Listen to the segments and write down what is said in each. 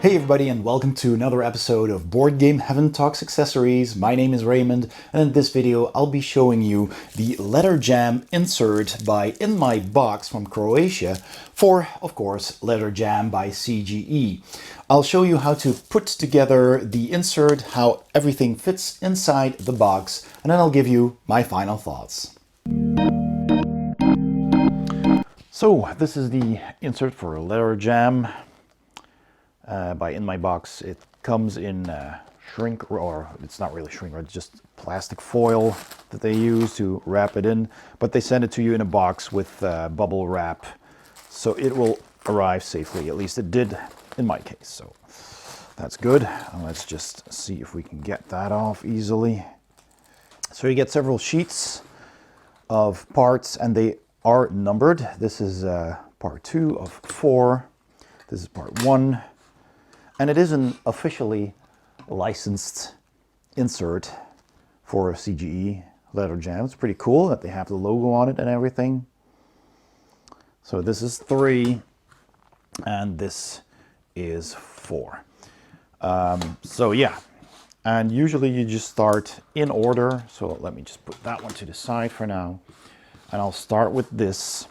Hey everybody, and welcome to another episode of Board Game Heaven Talks Accessories. My name is Raymond, and in this video I'll be showing you the letter jam insert by InMyBox from Croatia for, of course, letter jam by CGE. I'll show you how to put together the insert, how everything fits inside the box, and then I'll give you my final thoughts. So this is the insert for letter jam by InMyBox. It comes in shrink, or it's not really shrink, it's just plastic foil that they use to wrap it in, but they send it to you in a box with bubble wrap, so it will arrive safely. At least it did in my case, so that's good. And let's just see if we can get that off easily. So you get several sheets of parts, and they are numbered. This is part 2 of 4. This is part 1. And it is an officially licensed insert for CGE letter jam. It's pretty cool that they have the logo on it and everything. So this is 3 and this is 4. So yeah, and usually you just start in order. So let me just put that one to the side for now. And I'll start with this.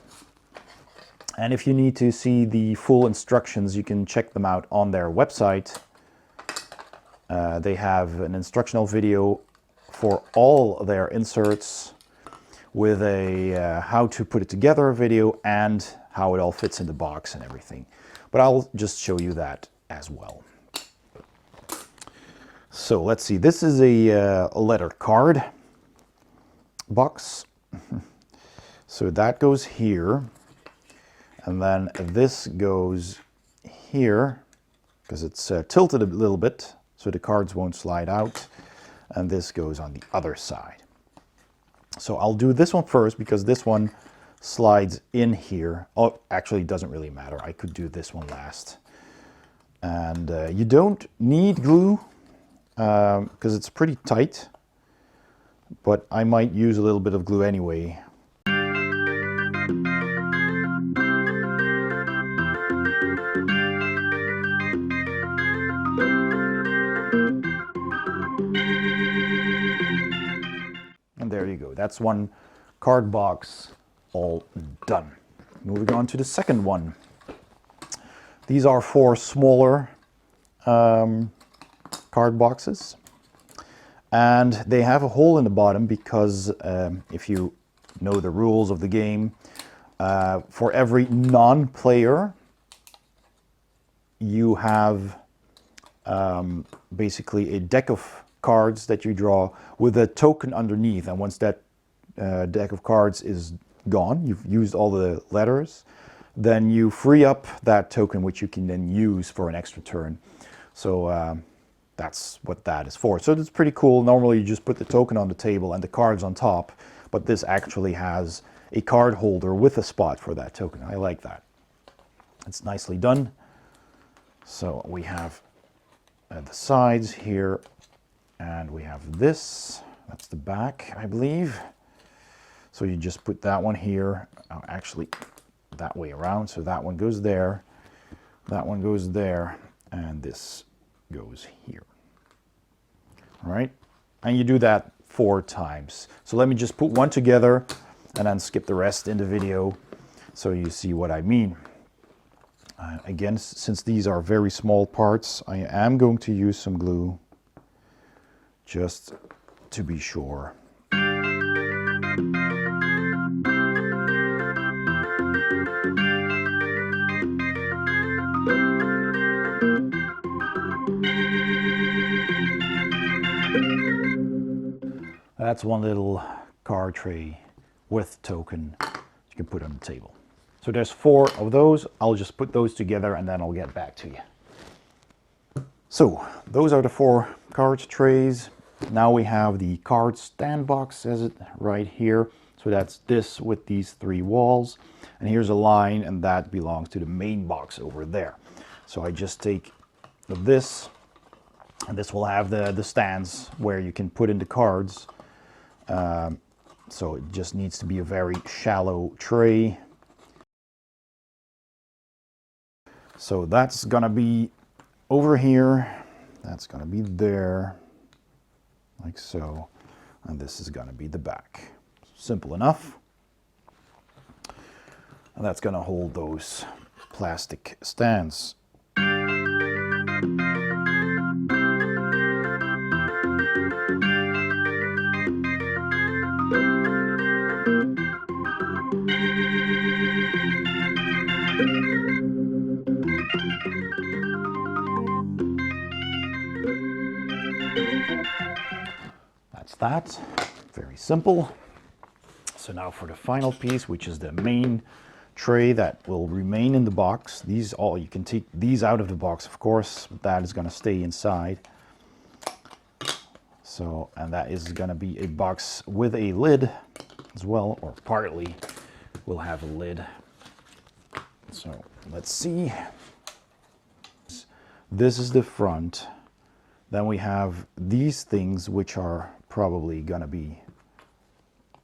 And if you need to see the full instructions, you can check them out on their website. They have an instructional video for all their inserts with a how to put it together video and how it all fits in the box and everything. But I'll just show you that as well. So let's see, this is a letter card box. So that goes here. And then this goes here, because it's tilted a little bit, so the cards won't slide out. And this goes on the other side. So I'll do this one first, because this one slides in here. Oh, actually, it doesn't really matter. I could do this one last. And you don't need glue, because it's pretty tight. But I might use a little bit of glue anyway. There you go. That's one card box all done. Moving on to the second one. These are 4 smaller card boxes. And they have a hole in the bottom because if you know the rules of the game, for every non-player, you have basically a deck of cards that you draw with a token underneath, and once that deck of cards is gone, you've used all the letters, then you free up that token, which you can then use for an extra turn. So that's what that is for. So it's pretty cool. Normally you just put the token on the table and the cards on top, but this actually has a card holder with a spot for that token. I like that. It's nicely done. So we have the sides here. And we have this, that's the back, I believe. So you just put that one here, actually that way around. So that one goes there, that one goes there, and this goes here. All right, and you do that 4 times. So let me just put one together and then skip the rest in the video so you see what I mean. Again, since these are very small parts, I am going to use some glue, just to be sure. That's one little card tray with token you can put on the table. So there's 4 of those. I'll just put those together and then I'll get back to you. So those are the 4 card trays. Now we have the card stand box, says it right here. So that's this with these 3 walls. And here's a line, and that belongs to the main box over there. So I just take this, and this will have the stands where you can put in the cards. So it just needs to be a very shallow tray. So that's gonna be over here, that's going to be there, like so, and this is going to be the back. Simple enough. And that's going to hold those plastic stands. That's that. Very simple. So now for the final piece, which is the main tray that will remain in the box. These all, you can take these out of the box, of course, but that is going to stay inside. So, and that is going to be a box with a lid as well, or partly will have a lid. So let's see. This is the front. Then we have these things, which are probably going to be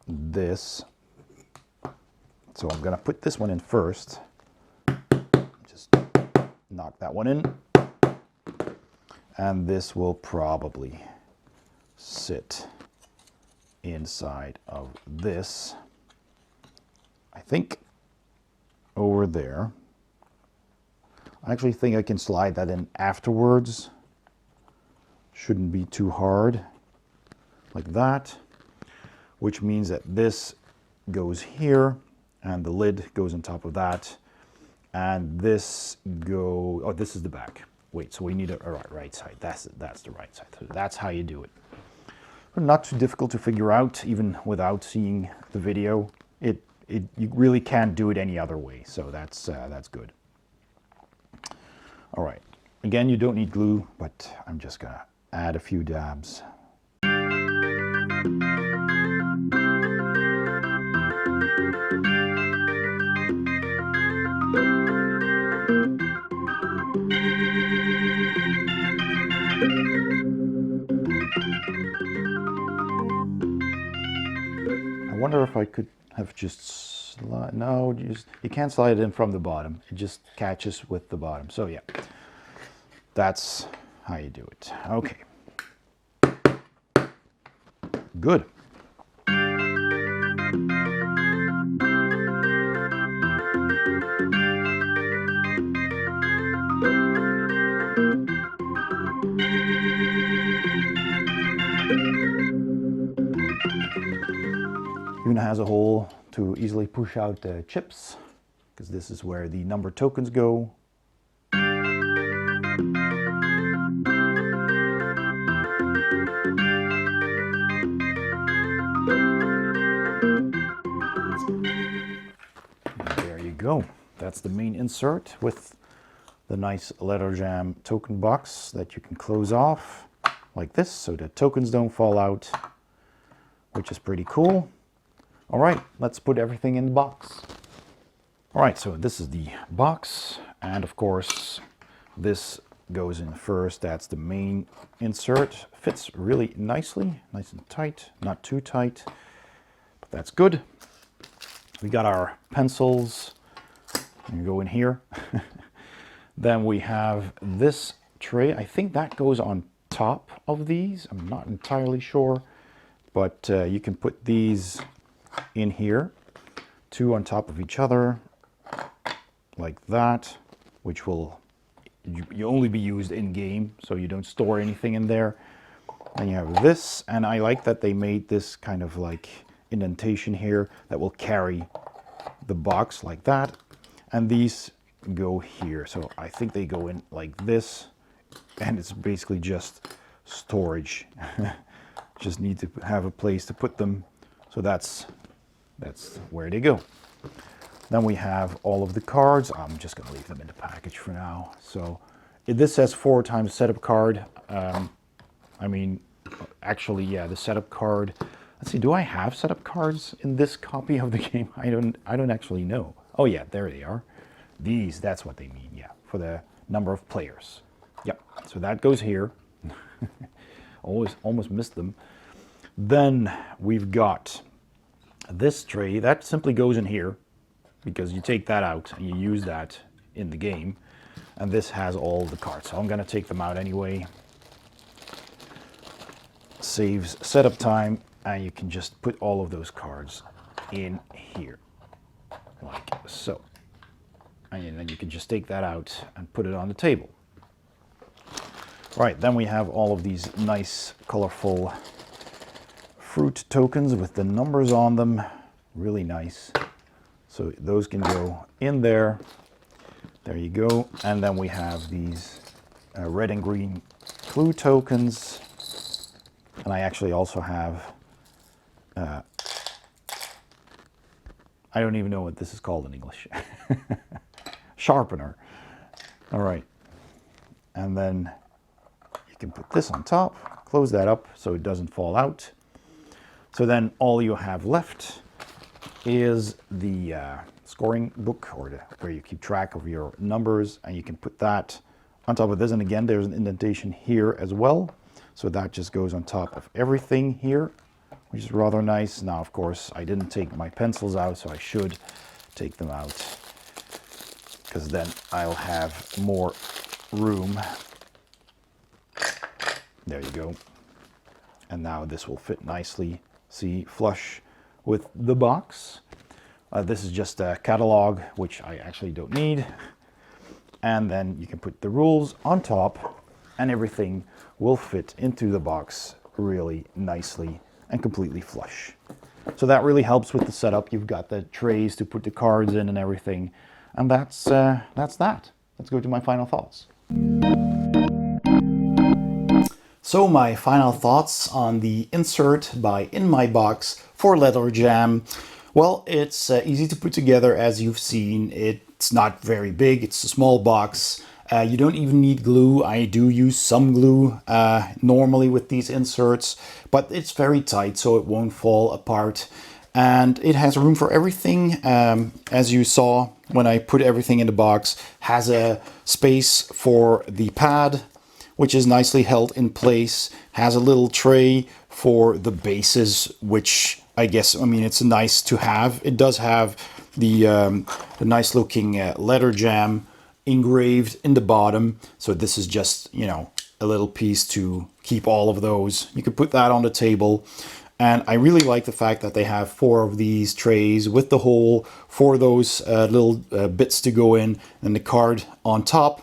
this. So I'm going to put this one in first. Just knock that one in. And this will probably sit inside of this, I think, over there. I actually think I can slide that in afterwards. Shouldn't be too hard, like that, which means that this goes here and the lid goes on top of that, and this oh, this is the back. Wait, so we need a right side. That's the right side. So that's how you do it. Not too difficult to figure out, even without seeing the video. You really can't do it any other way, so that's good. All right. Again, you don't need glue, but I'm just gonna add a few dabs. I wonder if I could have just slide. No, you can't slide it in from the bottom. It just catches with the bottom. So yeah, that's how you do it. Okay. Good. Even has a hole to easily push out the chips, because this is where the number tokens go. There you go. That's the main insert with the nice leather jam token box that you can close off like this so the tokens don't fall out, which is pretty cool. All right, let's put everything in the box. All right, so this is the box, and of course this goes in first. That's the main insert. Fits really nicely, nice and tight, not too tight, but that's good. We got our pencils, and go in here. Then we have this tray. I think that goes on top of these. I'm not entirely sure, but you can put these in here, two on top of each other, like that, which will you only be used in game, so you don't store anything in there. And you have this, and I like that they made this kind of like indentation here that will carry the box like that, and these go here. So I think they go in like this, and it's basically just storage. Just need to have a place to put them, so that's where they go. Then we have all of the cards. I'm just going to leave them in the package for now. So this says 4 times setup card. I mean, actually, yeah, the setup card. Let's see, do I have setup cards in this copy of the game? I don't actually know. Oh yeah, there they are. These, that's what they mean, yeah, for the number of players. Yep, so that goes here. Almost missed them. Then we've got this tray that simply goes in here, because you take that out and you use that in the game. And this has all the cards. So I'm going to take them out anyway. Saves setup time, and you can just put all of those cards in here, like so. And then you can just take that out and put it on the table. Right, then we have all of these nice, colorful fruit tokens with the numbers on them. Really nice. So those can go in there. There you go. And then we have these red and green clue tokens. And I actually also have, I don't even know what this is called in English. Sharpener. All right. And then you can put this on top, close that up so it doesn't fall out. So then all you have left is the scoring book, or where you keep track of your numbers, and you can put that on top of this. And again, there's an indentation here as well. So that just goes on top of everything here, which is rather nice. Now, of course, I didn't take my pencils out, so I should take them out, because then I'll have more room. There you go. And now this will fit nicely, see, flush with the box. This is just a catalog, which I actually don't need. And then you can put the rules on top, and everything will fit into the box really nicely and completely flush. So that really helps with the setup. You've got the trays to put the cards in and everything. And that's that. Let's go to my final thoughts. So my final thoughts on the insert by InMyBox for leather jam. Well, it's easy to put together, as you've seen. It's not very big. It's a small box. You don't even need glue. I do use some glue normally with these inserts, but it's very tight, so it won't fall apart. And it has room for everything. As you saw when I put everything in the box, has a space for the pad, which is nicely held in place, has a little tray for the bases, which I guess, I mean, it's nice to have. It does have the nice looking letter jam engraved in the bottom. So this is just, you know, a little piece to keep all of those. You could put that on the table. And I really like the fact that they have 4 of these trays with the hole for those little bits to go in, and the card on top.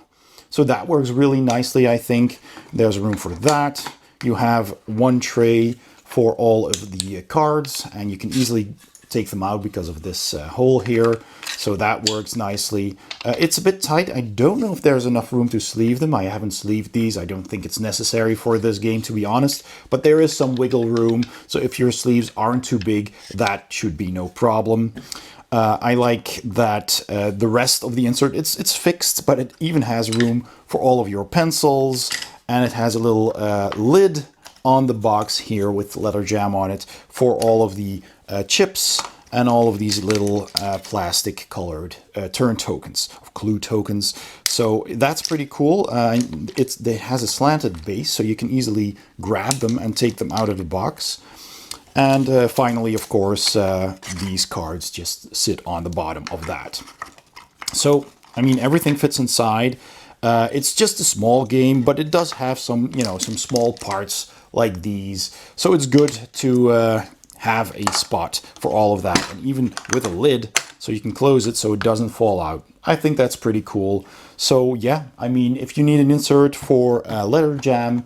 So that works really nicely, I think. There's room for that. You have 1 tray for all of the cards, and you can easily take them out because of this hole here. So that works nicely. It's a bit tight. I don't know if there's enough room to sleeve them. I haven't sleeved these. I don't think it's necessary for this game, to be honest. But there is some wiggle room. So if your sleeves aren't too big, that should be no problem. I like that the rest of the insert, it's fixed, but it even has room for all of your pencils. And it has a little lid on the box here with leather jam on it for all of the chips and all of these little plastic colored turn tokens, clue tokens. So that's pretty cool. It has a slanted base, so you can easily grab them and take them out of the box. And finally, of course, these cards just sit on the bottom of that. So, I mean, everything fits inside. It's just a small game, but it does have some, you know, some small parts like these. So it's good to have a spot for all of that, and even with a lid, so you can close it so it doesn't fall out. I think that's pretty cool. So yeah, I mean, if you need an insert for letter jam,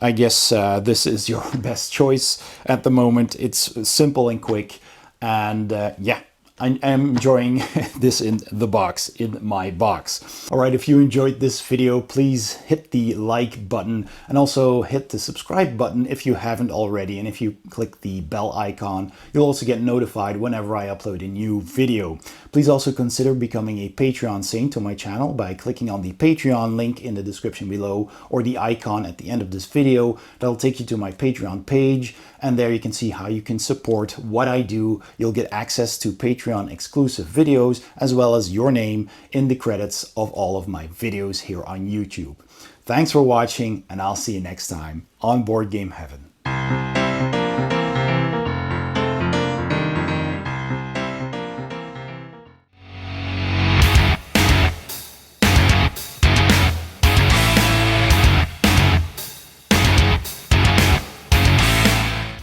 I guess this is your best choice at the moment. It's simple and quick, and yeah, I'm enjoying this in the box, in my box. All right, if you enjoyed this video, please hit the like button and also hit the subscribe button if you haven't already. And if you click the bell icon, you'll also get notified whenever I upload a new video. Please also consider becoming a Patreon saint to my channel by clicking on the Patreon link in the description below, or the icon at the end of this video. That'll take you to my Patreon page, and there you can see how you can support what I do. You'll get access to Patreon exclusive videos, as well as your name in the credits of all of my videos here on YouTube. Thanks for watching, and I'll see you next time on Board Game Heaven.